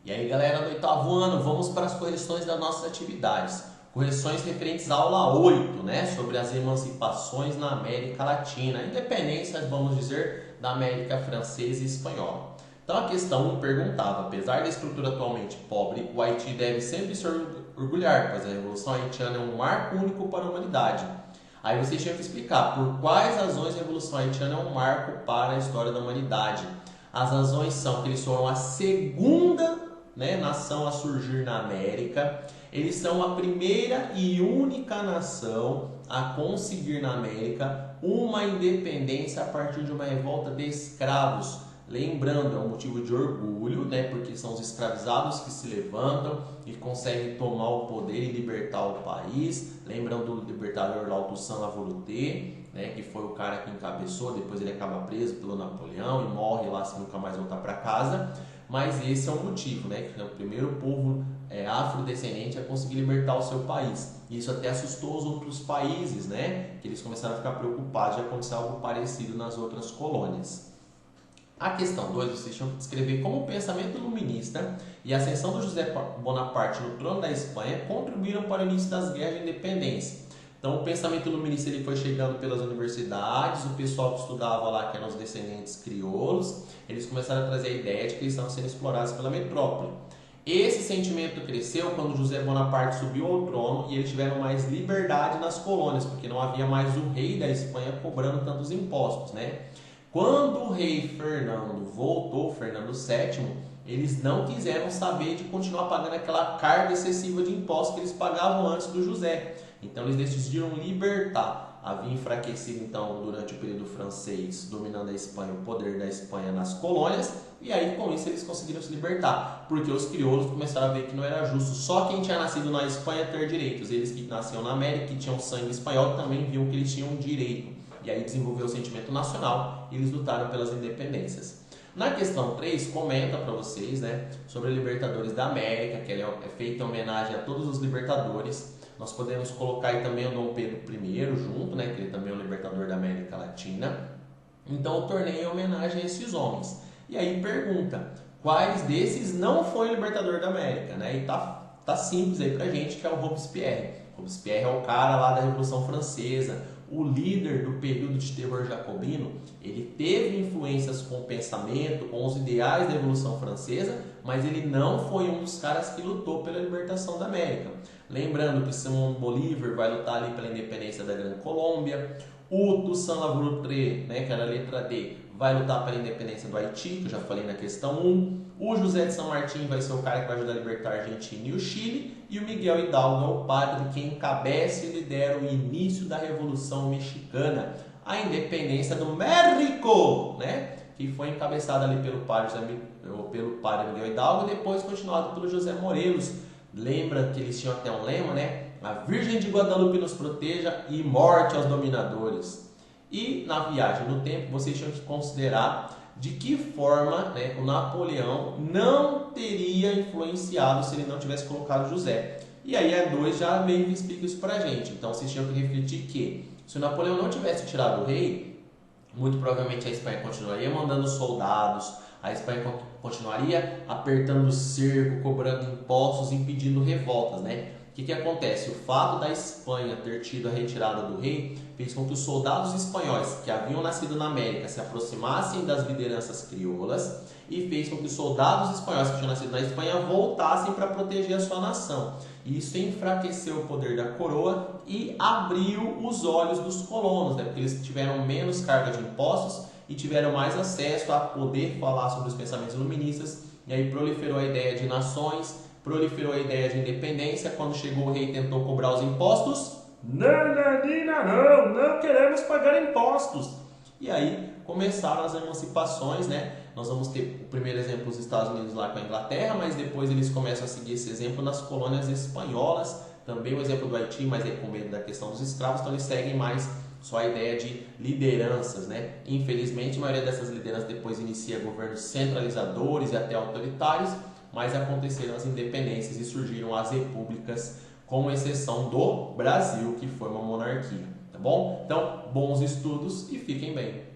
E aí, galera do oitavo ano, vamos para as correções das nossas atividades. Correções referentes à aula 8, né? Sobre as emancipações na América Latina, a independência, vamos dizer, da América Francesa e Espanhola. Então a questão 1 perguntava: apesar da estrutura atualmente pobre, o Haiti deve sempre se orgulhar, pois a Revolução Haitiana é um marco único para a humanidade. Aí vocês tinham que explicar por quais razões a Revolução Haitiana é um marco para a história da humanidade. As razões são que eles foram a segunda, nação a surgir na América. Eles são a primeira e única nação a conseguir na América uma independência a partir de uma revolta de escravos. Lembrando, é um motivo de orgulho, porque são os escravizados que se levantam e conseguem tomar o poder e libertar o país. Lembrando do libertador lá, o Toussaint Louverture, que foi o cara que encabeçou, depois ele acaba preso pelo Napoleão e morre lá sem nunca mais voltar para casa. Mas esse é o motivo, que é o primeiro povo afrodescendente a conseguir libertar o seu país. Isso até assustou os outros países, que eles começaram a ficar preocupados de acontecer algo parecido nas outras colônias. A questão 2, vocês tinham que descrever como o pensamento iluminista e a ascensão do José Bonaparte no trono da Espanha contribuíram para o início das guerras de independência. Então, o pensamento iluminista ele foi chegando pelas universidades, o pessoal que estudava lá, que eram os descendentes crioulos, eles começaram a trazer a ideia de que eles estavam sendo explorados pela metrópole. Esse sentimento cresceu quando José Bonaparte subiu ao trono e eles tiveram mais liberdade nas colônias, porque não havia mais o rei da Espanha cobrando tantos impostos, Quando o rei Fernando voltou, Fernando VII, eles não quiseram saber de continuar pagando aquela carga excessiva de impostos que eles pagavam antes do José. Então eles decidiram libertar. Havia enfraquecido então durante o período francês, dominando a Espanha, o poder da Espanha nas colônias, e aí com isso eles conseguiram se libertar, porque os crioulos começaram a ver que não era justo só quem tinha nascido na Espanha ter direitos. Eles que nasciam na América, que tinham sangue espanhol, também viam que eles tinham direito. E aí desenvolveu o sentimento nacional e eles lutaram pelas independências. Na questão 3, comenta para vocês sobre a Libertadores da América, que é feita em homenagem a todos os libertadores. Nós podemos colocar aí também o Dom Pedro I junto, que ele também é o libertador da América Latina. Então o torneio é em homenagem a esses homens. E aí pergunta, quais desses não foi o libertador da América? E tá simples aí pra gente, que é o Robespierre. Robespierre é o cara lá da Revolução Francesa, o líder do período de terror jacobino. Ele teve influências com o pensamento, com os ideais da Revolução Francesa, mas ele não foi um dos caras que lutou pela libertação da América. Lembrando que Simão Bolívar vai lutar ali pela independência da Grande Colômbia, o Toussaint Louverture, que era a letra D, vai lutar pela independência do Haiti, que eu já falei na questão 1. O José de San Martín vai ser o cara que vai ajudar a libertar a Argentina e o Chile. E o Miguel Hidalgo é o padre que encabeça e lidera o início da Revolução Mexicana, a independência do México, que foi encabeçada ali pelo padre Miguel Hidalgo e depois continuado pelo José Morelos. Lembra que eles tinham até um lema, A Virgem de Guadalupe nos proteja e morte aos dominadores. E na viagem no tempo, vocês tinham que considerar de que forma o Napoleão não teria influenciado se ele não tivesse colocado José. E aí a 2 já meio que explica isso pra gente. Então vocês tinham que refletir que se o Napoleão não tivesse tirado o rei, muito provavelmente a Espanha continuaria mandando soldados, a Espanha continuaria apertando o cerco, cobrando impostos, impedindo revoltas, O que acontece? O fato da Espanha ter tido a retirada do rei fez com que os soldados espanhóis que haviam nascido na América se aproximassem das lideranças crioulas e fez com que os soldados espanhóis que tinham nascido na Espanha voltassem para proteger a sua nação. Isso enfraqueceu o poder da coroa e abriu os olhos dos colonos, porque eles tiveram menos carga de impostos e tiveram mais acesso a poder falar sobre os pensamentos iluministas, e aí proliferou a ideia de nações, proliferou a ideia de independência. Quando chegou o rei e tentou cobrar os impostos, não queremos pagar impostos. E aí começaram as emancipações, Nós vamos ter o primeiro exemplo dos Estados Unidos lá com a Inglaterra, mas depois eles começam a seguir esse exemplo nas colônias espanholas. Também o exemplo do Haiti, mas é com medo da questão dos escravos, então eles seguem mais só a ideia de lideranças, Infelizmente, a maioria dessas lideranças depois inicia governos centralizadores e até autoritários, mas aconteceram as independências e surgiram as repúblicas, com exceção do Brasil, que foi uma monarquia, tá bom? Então, bons estudos e fiquem bem!